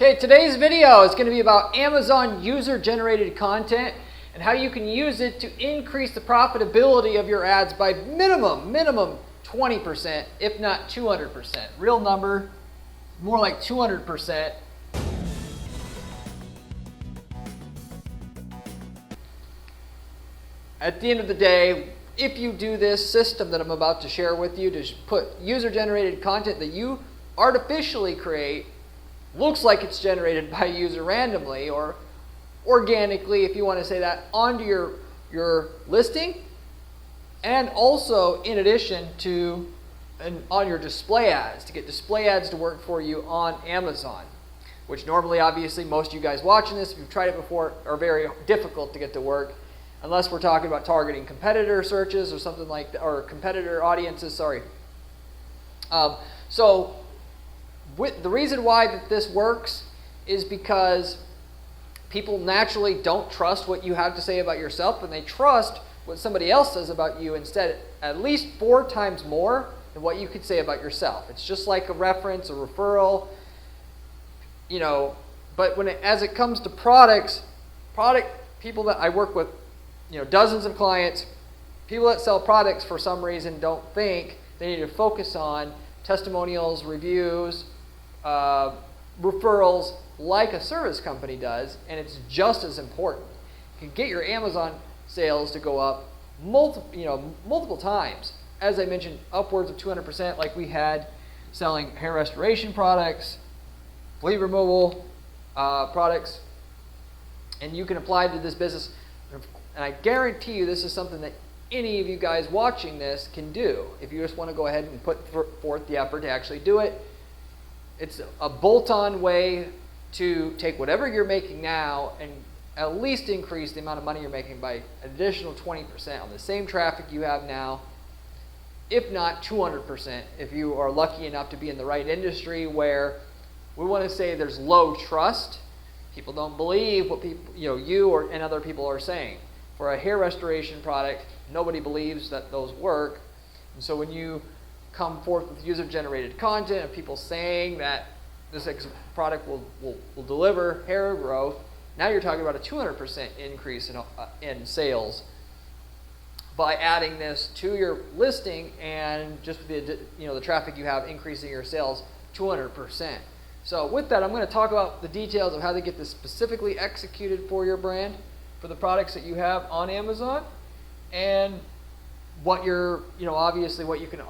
Okay, today's video is going to be about Amazon user-generated content and how you can use it to increase the profitability of your ads by minimum 20%, if not 200%. Real number, more like 200%. At the end of the day, if you do this system that I'm about to share with you, to put user-generated content that you artificially create, looks like it's generated by a user randomly or organically, if you want to say that, onto your listing, and also in addition to on your display ads, to get display ads to work for you on Amazon, which normally, obviously, most of you guys watching this, if you've tried it before, are very difficult to get to work, unless we're talking about targeting competitor searches or something like that, or competitor audiences, sorry. The reason why that this works is because people naturally don't trust what you have to say about yourself, and they trust what somebody else says about you instead at least 4 times more than what you could say about yourself. It's just like a reference, a referral, you know. But as it comes to product people that I work with, you know, dozens of clients, people that sell products for some reason don't think they need to focus on testimonials, reviews, referrals like a service company does, and it's just as important. You can get your Amazon sales to go up multiple times. As I mentioned, upwards of 200%, like we had selling hair restoration products, flea removal products, and you can apply to this business. And I guarantee you this is something that any of you guys watching this can do. If you just want to go ahead and put forth the effort to actually do it, it's a bolt-on way to take whatever you're making now and at least increase the amount of money you're making by an additional 20% on the same traffic you have now, if not 200%, if you are lucky enough to be in the right industry where we want to say there's low trust. People don't believe what people, you and other people are saying. For a hair restoration product, nobody believes that those work. And so when you come forth with user-generated content of people saying that this product will deliver hair growth, now you're talking about a 200% increase in sales by adding this to your listing, and just the traffic you have increasing your sales 200%. So with that, I'm going to talk about the details of how to get this specifically executed for your brand, for the products that you have on Amazon, and what you're, obviously what you can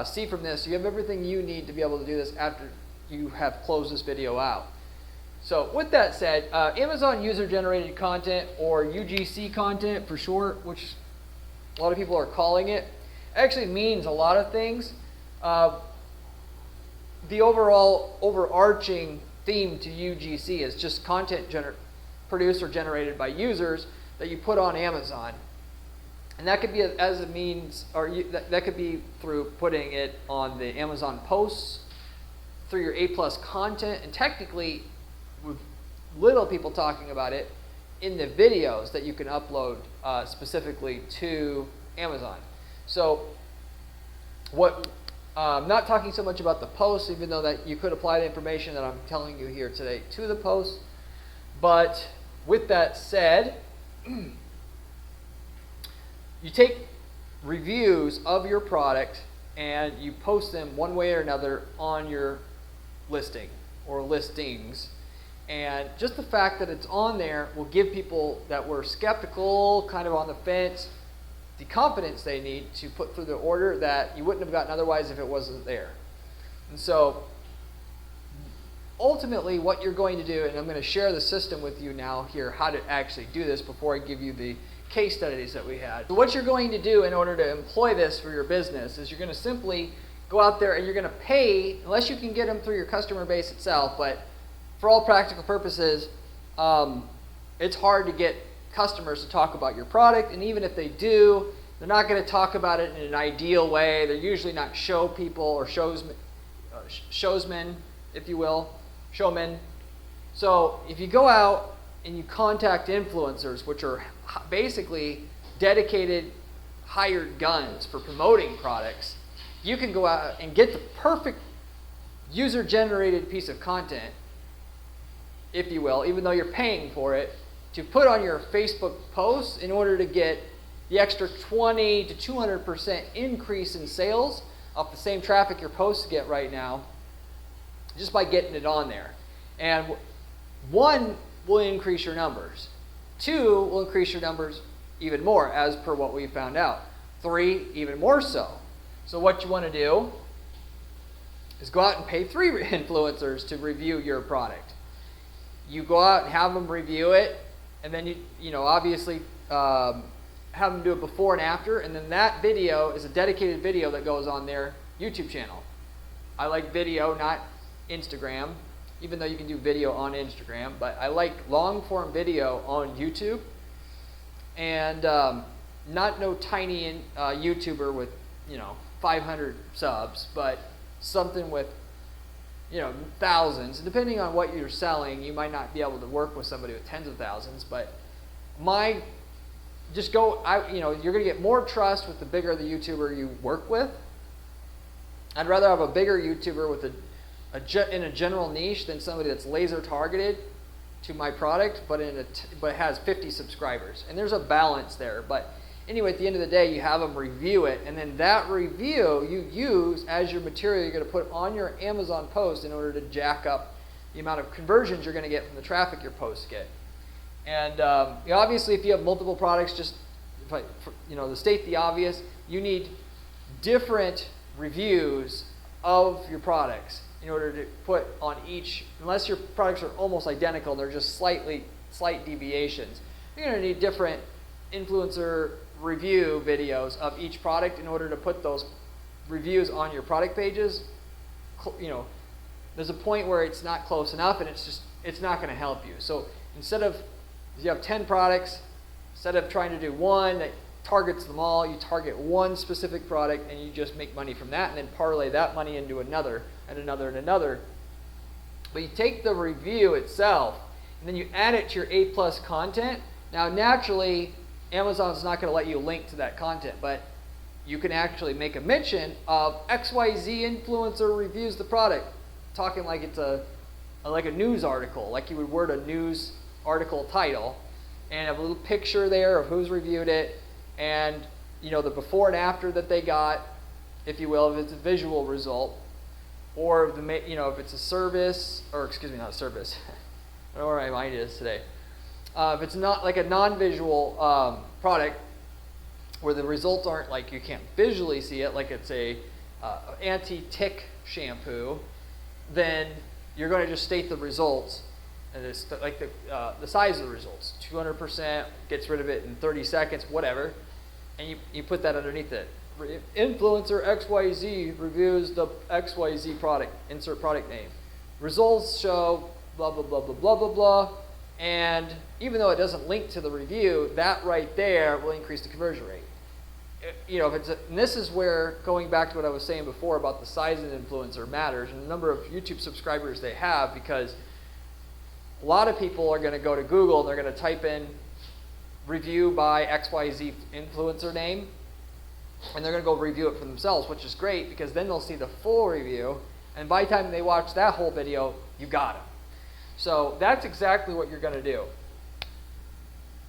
see from this. You have everything you need to be able to do this after you have closed this video out. So with that said, Amazon user-generated content, or UGC content for short, which a lot of people are calling it, actually means a lot of things. The overall overarching theme to UGC is just content produced or generated by users that you put on Amazon. And that could be as a means, or that could be through putting it on the Amazon posts, through your A+ content, and technically, with little people talking about it, in the videos that you can upload specifically to Amazon. So, I'm not talking so much about the posts, even though that you could apply the information that I'm telling you here today to the posts. But with that said, you take reviews of your product and you post them one way or another on your listing or listings. And just the fact that it's on there will give people that were skeptical, kind of on the fence, the confidence they need to put through the order that you wouldn't have gotten otherwise if it wasn't there. And so ultimately what you're going to do, and I'm going to share the system with you now here, how to actually do this before I give you the case studies that we had. So what you're going to do in order to employ this for your business is you're going to simply go out there and you're going to pay, unless you can get them through your customer base itself, but for all practical purposes, it's hard to get customers to talk about your product, and even if they do, they're not going to talk about it in an ideal way. They're usually not show people or showsmen, if you will, showmen. So if you go out and you contact influencers, which are basically dedicated hired guns for promoting products, you can go out and get the perfect user-generated piece of content if you will, even though you're paying for it, to put on your Facebook posts in order to get the extra 20 to 200% increase in sales off the same traffic your posts get right now, just by getting it on there. And 1 will increase your numbers. 2 will increase your numbers even more, as per what we found out. 3, even more so. So what you want to do is go out and pay 3 influencers to review your product. You go out and have them review it, and then you know, obviously have them do it before and after, and then that video is a dedicated video that goes on their YouTube channel. I like video, not Instagram, even though you can do video on Instagram, but I like long form video on YouTube, and not no tiny YouTuber with, you know, 500 subs, but something with, you know, thousands. Depending on what you're selling, you might not be able to work with somebody with tens of thousands, but just go, you know, you're going to get more trust with the bigger the YouTuber you work with. I'd rather have a bigger YouTuber with in a general niche than somebody that's laser targeted to my product, but has 50 subscribers. And there's a balance there. But anyway, at the end of the day, you have them review it, and then that review you use as your material you're going to put on your Amazon post in order to jack up the amount of conversions you're going to get from the traffic your posts get. And you know, obviously, if you have multiple products, you know, to state the obvious, you need different reviews of your products in order to put on each, unless your products are almost identical and they're just slight deviations. You're going to need different influencer review videos of each product in order to put those reviews on your product pages. You know, there's a point where it's not close enough, and it's not going to help you. So instead of, if you have 10 products, instead of trying to do one that targets them all, you target one specific product and you just make money from that, and then parlay that money into another and another and another. But you take the review itself and then you add it to your A+ content. Now naturally, Amazon's not going to let you link to that content, but you can actually make a mention of XYZ influencer reviews the product, talking like it's like a news article, like you would word a news article title, and have a little picture there of who's reviewed it, and you know, the before and after that they got, if you will, if it's a visual result, or you know, if it's a service, or excuse me, not a service. I don't know where my mind is today. If it's not like a non-visual product where the results aren't, like you can't visually see it, like it's a anti-tick shampoo, then you're going to just state the results, and it's like the size of the results, 200%, gets rid of it in 30 seconds, whatever, and you put that underneath it. Influencer XYZ reviews the XYZ product, insert product name. Results show blah, blah, blah, blah, blah, blah, blah. And even though it doesn't link to the review, that right there will increase the conversion rate. You know, if it's and this is where, going back to what I was saying before about the size of the influencer matters, and the number of YouTube subscribers they have, because a lot of people are going to go to Google and they're going to type in review by XYZ influencer name, and they're going to go review it for themselves, which is great because then they'll see the full review, and by the time they watch that whole video, you got them. So that's exactly what you're going to do.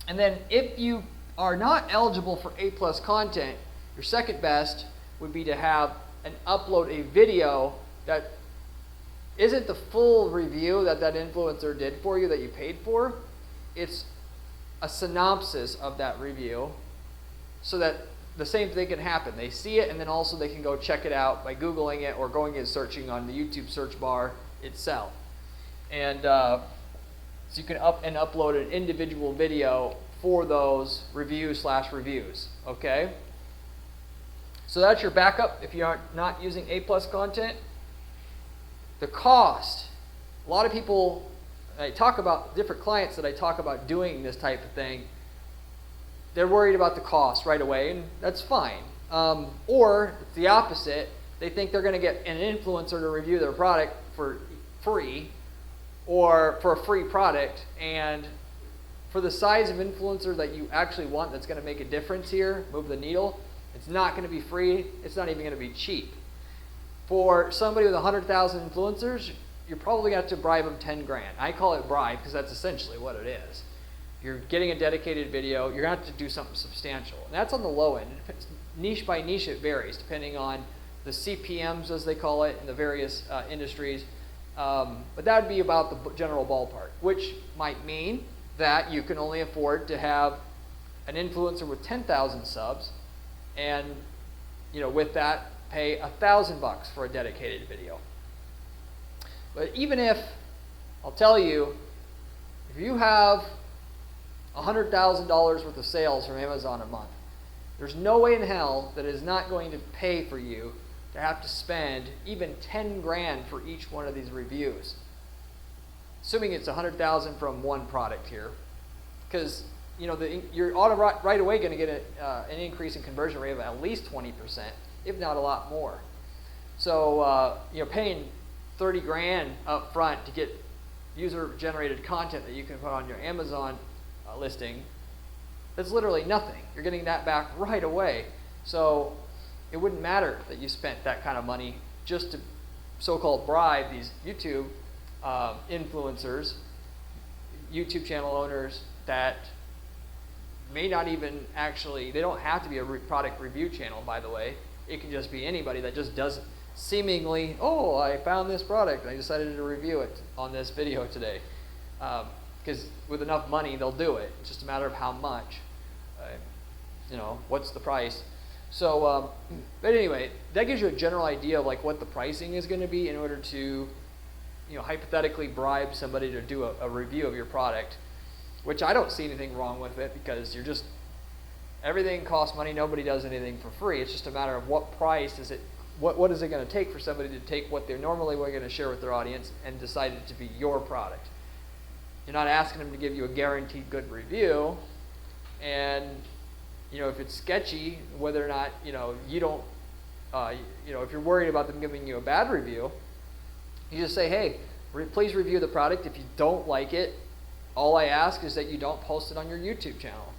And then if you are not eligible for A+ content, your second best would be to have and upload a video that isn't the full review that influencer did for you that you paid for. It's a synopsis of that review, so that the same thing can happen. They see it, and then also they can go check it out by Googling it or going and searching on the YouTube search bar itself. And so you can upload an individual video for those reviews, okay? So that's your backup if you are not using A+ content. The cost. A lot of people, I talk about different clients that I talk about doing this type of thing, they're worried about the cost right away, and that's fine. Or the opposite, they think they're going to get an influencer to review their product for free, or for a free product, and for the size of influencer that you actually want that's going to make a difference here, move the needle, it's not going to be free, it's not even going to be cheap. For somebody with 100,000 influencers, you're probably going to have to bribe them 10 grand. I call it bribe because that's essentially what it is. You're getting a dedicated video, you're going to have to do something substantial. And that's on the low end. Niche by niche it varies depending on the CPMs, as they call it, in the various industries. But that would be about the general ballpark, which might mean that you can only afford to have an influencer with 10,000 subs, and with that, pay $1,000 for a dedicated video. But even if, I'll tell you, if you have $100,000 worth of sales from Amazon a month, there's no way in hell that it is not going to pay for you to have to spend even 10 grand for each one of these reviews. Assuming it's 100,000 from one product here, because you're right away going to get an increase in conversion rate of at least 20%, if not a lot more. So paying 30 grand up front to get user-generated content that you can put on your Amazon listing, that's literally nothing. You're getting that back right away. So it wouldn't matter that you spent that kind of money just to so-called bribe these YouTube influencers, YouTube channel owners that may not even actually, they don't have to be a product review channel, by the way. It can just be anybody that just does seemingly, oh, I found this product and I decided to review it on this video today. Because with enough money, they'll do it. It's just a matter of how much. What's the price? So, but anyway, that gives you a general idea of like what the pricing is going to be in order to, hypothetically bribe somebody to do a review of your product, which I don't see anything wrong with it because everything costs money. Nobody does anything for free. It's just a matter of what price is it. What is it going to take for somebody to take what they're normally going to share with their audience and decide it to be your product? You're not asking them to give you a guaranteed good review, and if it's sketchy, whether or not you don't, if you're worried about them giving you a bad review, you just say, hey, please review the product. If you don't like it, all I ask is that you don't post it on your YouTube channel,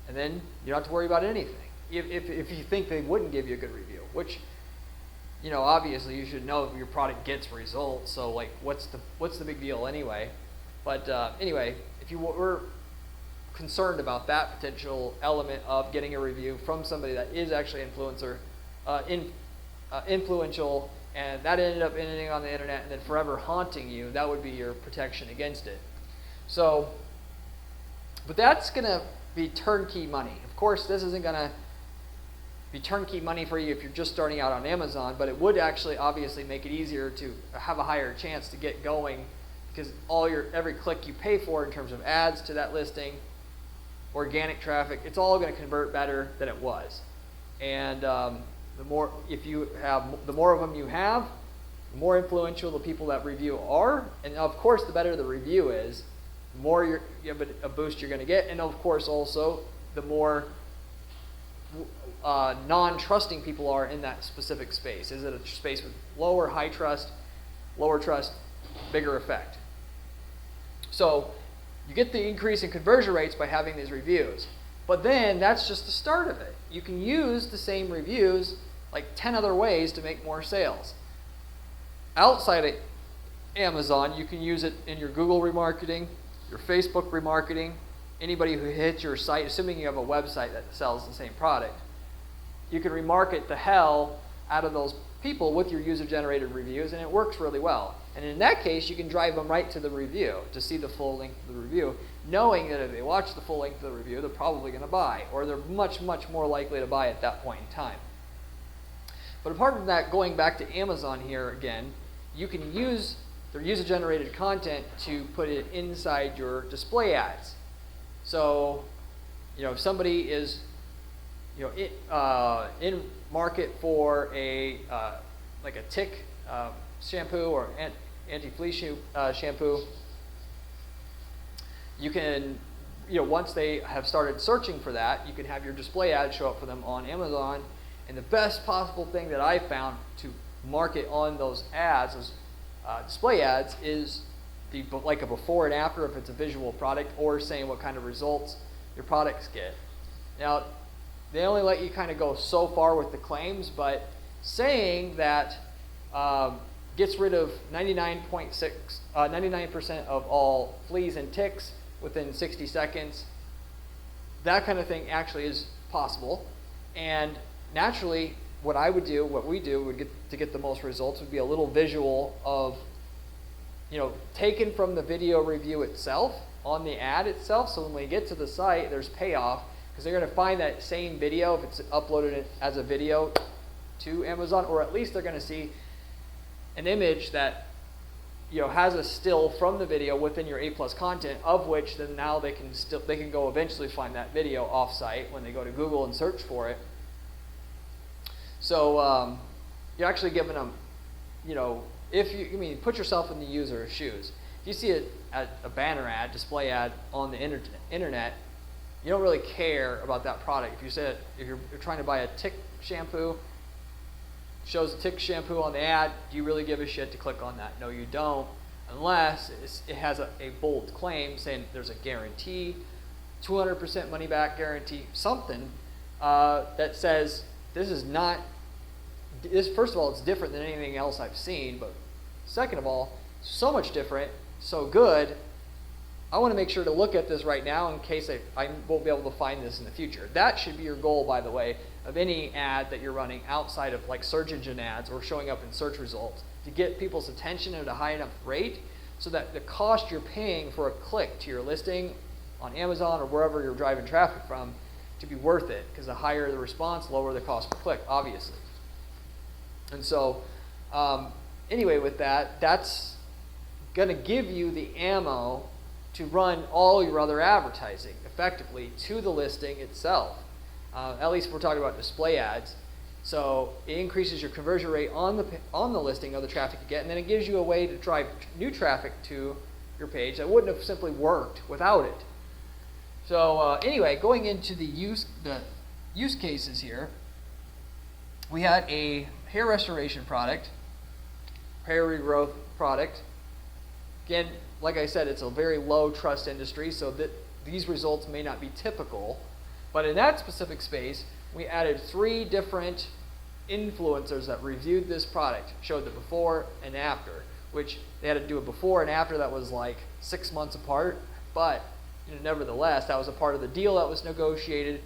and then you don't have to worry about anything. If you think they wouldn't give you a good review, which obviously you should know if your product gets results. So like, what's the big deal anyway? But anyway, if you were concerned about that potential element of getting a review from somebody that is actually influential, and that ended up ending on the internet and then forever haunting you, that would be your protection against it. So, but that's going to be turnkey money. Of course, this isn't going to be turnkey money for you if you're just starting out on Amazon, but it would actually obviously make it easier to have a higher chance to get going, because every click you pay for in terms of ads to that listing, organic traffic, it's all going to convert better than it was. And the more of them you have, the more influential the people that review are, and of course the better the review is, the more you have a boost you're going to get, and of course also the more non-trusting people are in that specific space. Is it a space with lower trust, bigger effect? So you get the increase in conversion rates by having these reviews. But then that's just the start of it. You can use the same reviews like 10 other ways to make more sales. Outside of Amazon, you can use it in your Google remarketing, your Facebook remarketing, anybody who hits your site, assuming you have a website that sells the same product. You can remarket the hell out of those people with your user-generated reviews, and it works really well. And in that case, you can drive them right to the review to see the full length of the review, knowing that if they watch the full length of the review, they're probably going to buy, or they're much, much more likely to buy at that point in time. But apart from that, going back to Amazon here again, you can use their user-generated content to put it inside your display ads. So, if somebody is in market for like a tick shampoo or anti-flea shampoo, you can, once they have started searching for that, you can have your display ad show up for them on Amazon. And the best possible thing that I found to market on those ads, those display ads, is like a before and after if it's a visual product, or saying what kind of results your products get. Now, they only let you kind of go so far with the claims, but saying that gets rid of 99% of all fleas and ticks within 60 seconds. That kind of thing actually is possible. And naturally, what we do to get the most results would be a little visual of, taken from the video review itself on the ad itself. So when we get to the site, there's payoff because they're going to find that same video if it's uploaded as a video to Amazon, or at least they're going to see an image that has a still from the video within your A+ content, of which then now they can go eventually find that video off-site when they go to Google and search for it. So you're actually giving them, put yourself in the user's shoes. If you see a banner ad, display ad on the internet, you don't really care about that product. If you're trying to buy a tick shampoo, shows a tick shampoo on the ad, do you really give a shit to click on that? No, you don't, unless it has a bold claim saying there's a guarantee, 200% money back guarantee, something that says this, first of all, it's different than anything else I've seen, but second of all, so much different, so good, I want to make sure to look at this right now in case I won't be able to find this in the future. That should be your goal, by the way, of any ad that you're running outside of like search engine ads or showing up in search results, to get people's attention at a high enough rate so that the cost you're paying for a click to your listing on Amazon or wherever you're driving traffic from to be worth it, because the higher the response, lower the cost per click, obviously. And so anyway, with that's going to give you the ammo to run all your other advertising effectively to the listing itself. At least if we're talking about display ads. So it increases your conversion rate on the listing of the traffic you get, and then it gives you a way to drive new traffic to your page that wouldn't have simply worked without it. So anyway, going into the use cases here, we had a hair restoration product, hair regrowth product. Again, like I said, it's a very low trust industry, so that these results may not be typical. But in that specific space, we added 3 different influencers that reviewed this product, showed the before and after, which they had to do a before and after that was like 6 months apart. But nevertheless, that was a part of the deal that was negotiated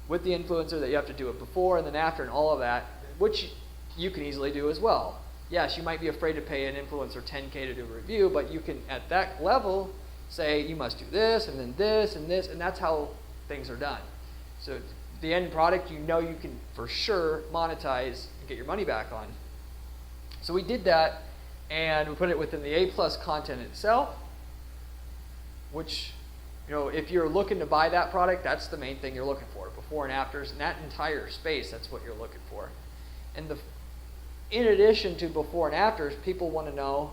with the influencer, that you have to do it before and then after and all of that, which you can easily do as well. Yes, you might be afraid to pay an influencer $10K to do a review, but you can, at that level, say you must do this and then this and this, and that's how things are done. So the end product, you can for sure monetize and get your money back on. So we did that, and we put it within the A+ content itself, which, if you're looking to buy that product, that's the main thing you're looking for, before and afters, and that entire space, that's what you're looking for. And in addition to before and afters, people want to know,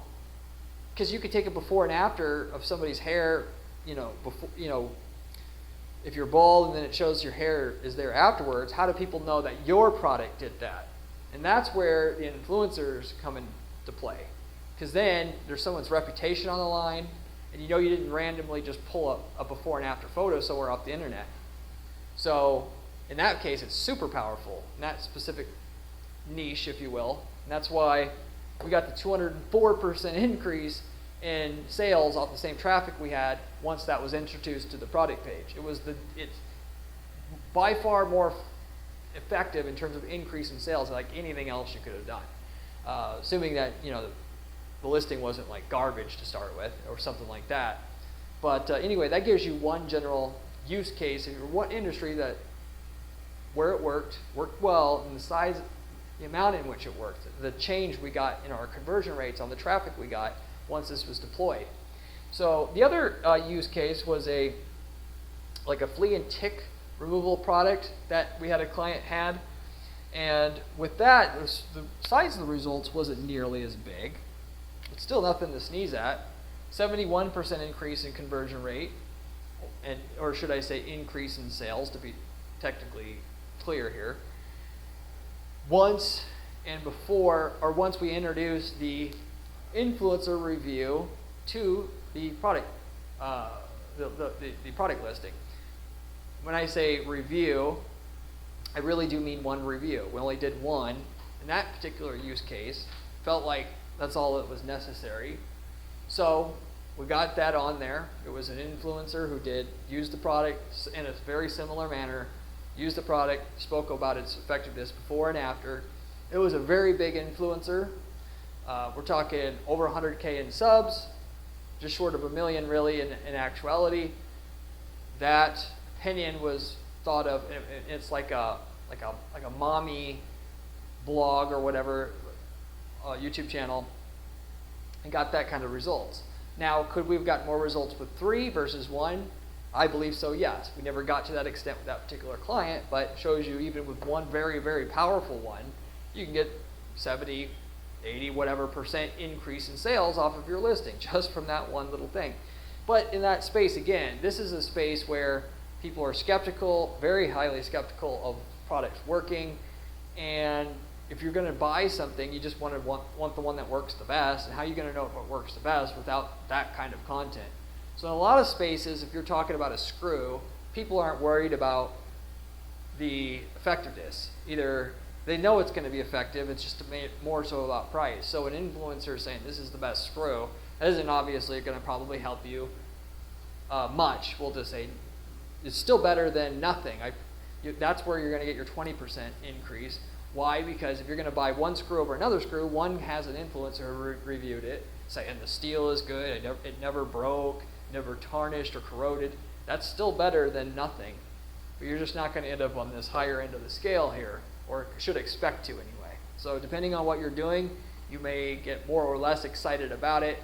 because you could take a before and after of somebody's hair, if you're bald and then it shows your hair is there afterwards, how do people know that your product did that? And that's where the influencers come into play, because then there's someone's reputation on the line, and you didn't randomly just pull up a before and after photo somewhere off the internet. So in that case, it's super powerful in that specific niche, if you will. And that's why we got the 204% increase in sales off the same traffic we had once that was introduced to the product page. It's by far more effective in terms of increase in sales than like anything else you could have done, assuming that the listing wasn't like garbage to start with or something like that. But anyway, that gives you one general use case in what industry that where it worked well, and the amount in which it worked, the change we got in our conversion rates on the traffic we got once this was deployed. So the other use case was a flea and tick removal product that we had a client had, and with that, the size of the results wasn't nearly as big, but still nothing to sneeze at. 71% increase in conversion rate, or should I say increase in sales, to be technically clear here. Once we introduced the influencer review to the product, the product listing. When I say review, I really do mean one review. We only did one. In that particular use case, felt like That's all that was necessary. So we got that on there. It was an influencer who used the product in a very similar manner, used the product, spoke about its effectiveness before and after. It was a very big influencer. We're talking over 100K in subs, just short of 1 million really in actuality. That opinion was thought of, it's like a mommy blog or whatever, YouTube channel, and got that kind of results. Now, could we have gotten more results with 3 versus 1? I believe so, yes. We never got to that extent with that particular client, but it shows you even with one very, very powerful one, you can get 70, 80, whatever % increase in sales off of your listing just from that one little thing. But in that space, again, this is a space where people are skeptical, very highly skeptical of products working, and if you're going to buy something, you just want the one that works the best, and how are you going to know if it works the best without that kind of content? So in a lot of spaces, if you're talking about a screw, people aren't worried about the effectiveness. Either they know it's going to be effective, it's just more so about price. So an influencer saying this is the best screw, that isn't obviously going to probably help you much. We'll just say it's still better than nothing. That's where you're going to get your 20% increase. Why? Because if you're going to buy one screw over another screw, one has an influencer who reviewed it, saying the steel is good, it never broke, never tarnished or corroded. That's still better than nothing. But you're just not going to end up on this higher end of the scale here, or should expect to anyway. So depending on what you're doing, you may get more or less excited about it,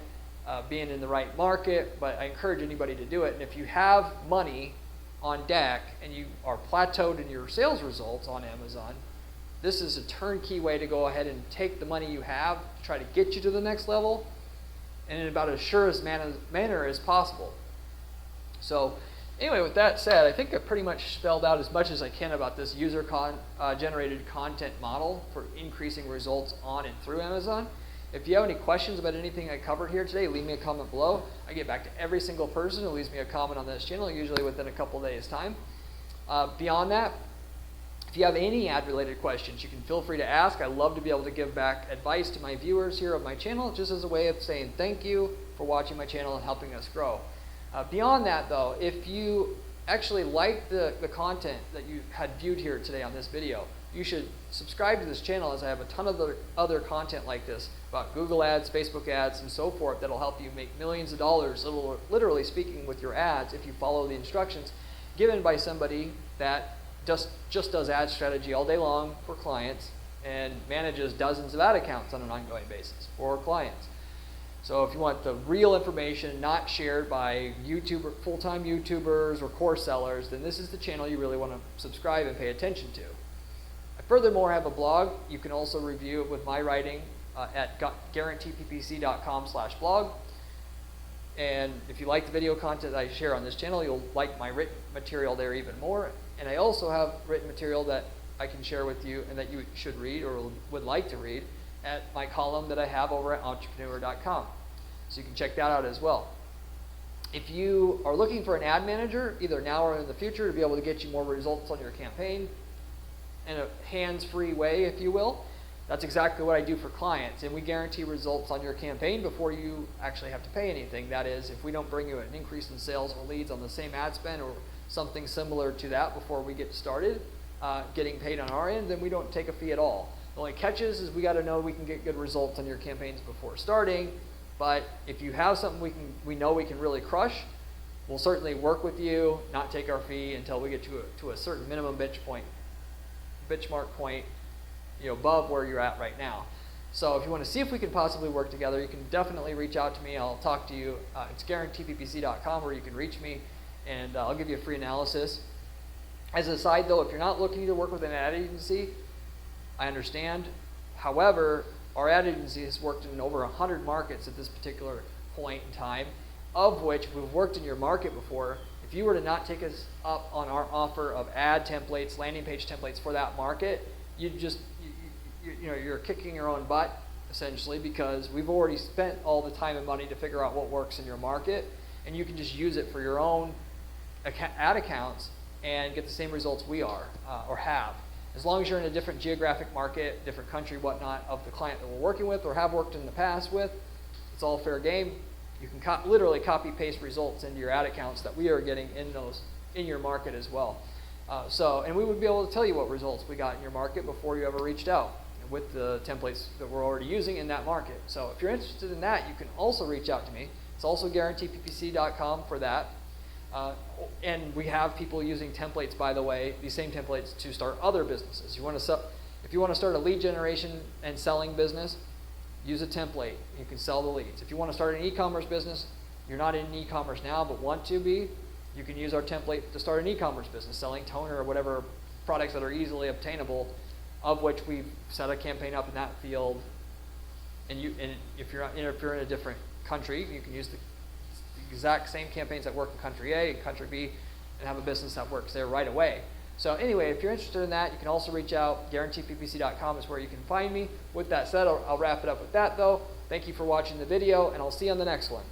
being in the right market, but I encourage anybody to do it. And if you have money on deck and you are plateaued in your sales results on Amazon, this is a turnkey way to go ahead and take the money you have to try to get you to the next level, and in about as sure as manner as possible. So anyway, with that said, I think I pretty much spelled out as much as I can about this user-generated content model for increasing results on and through Amazon. If you have any questions about anything I covered here today, leave me a comment below. I get back to every single person who leaves me a comment on this channel, usually within a couple days' time. Beyond that, if you have any ad-related questions, you can feel free to ask. I love to be able to give back advice to my viewers here of my channel, just as a way of saying thank you for watching my channel and helping us grow. Beyond that, though, if you actually like the content that you had viewed here today on this video, you should subscribe to this channel, as I have a ton of other content like this about Google ads, Facebook ads, and so forth that'll help you make millions of dollars, literally speaking, with your ads if you follow the instructions given by somebody that just does ad strategy all day long for clients and manages dozens of ad accounts on an ongoing basis for clients. So if you want the real information not shared by full-time YouTubers or course sellers, then this is the channel you really want to subscribe and pay attention to. I furthermore have a blog. You can also review it with my writing at guaranteeppc.com/blog. And if you like the video content I share on this channel, you'll like my written material there even more. And I also have written material that I can share with you and that you should read or would like to read at my column that I have over at entrepreneur.com. So you can check that out as well. If you are looking for an ad manager, either now or in the future, to be able to get you more results on your campaign in a hands-free way, if you will, that's exactly what I do for clients. And we guarantee results on your campaign before you actually have to pay anything. That is, if we don't bring you an increase in sales or leads on the same ad spend or something similar to that before we get started getting paid on our end, then we don't take a fee at all. The only catches is we got to know we can get good results on your campaigns before starting. But if you have something we know we can really crush, we'll certainly work with you, not take our fee until we get to a certain minimum benchmark point, above where you're at right now. So if you want to see if we can possibly work together, you can definitely reach out to me. I'll talk to you. It's guaranteeppc.com where you can reach me, and I'll give you a free analysis. As a side though, if you're not looking to work with an ad agency, I understand. However, our ad agency has worked in over 100 markets at this particular point in time, of which we've worked in your market before. If you were to not take us up on our offer of ad templates, landing page templates for that market, you're kicking your own butt essentially, because we've already spent all the time and money to figure out what works in your market, and you can just use it for your own ad accounts and get the same results we are or have. As long as you're in a different geographic market, different country, whatnot, of the client that we're working with or have worked in the past with, it's all fair game. You can literally copy paste results into your ad accounts that we are getting in your market as well. And we would be able to tell you what results we got in your market before you ever reached out with the templates that we're already using in that market. So if you're interested in that, you can also reach out to me. It's also guaranteeppc.com for that. And we have people using templates, by the way, these same templates to start other businesses. If you want to start a lead generation and selling business, use a template. You can sell the leads. If you want to start an e-commerce business, you're not in e-commerce now but want to be, you can use our template to start an e-commerce business, selling toner or whatever products that are easily obtainable, of which we've set a campaign up in that field. And if you're in a different country, you can use the exact same campaigns that work in country A and country B and have a business that works there right away. So anyway, if you're interested in that, you can also reach out. Guaranteeppc.com is where you can find me. With that said, I'll wrap it up with that though. Thank you for watching the video, and I'll see you on the next one.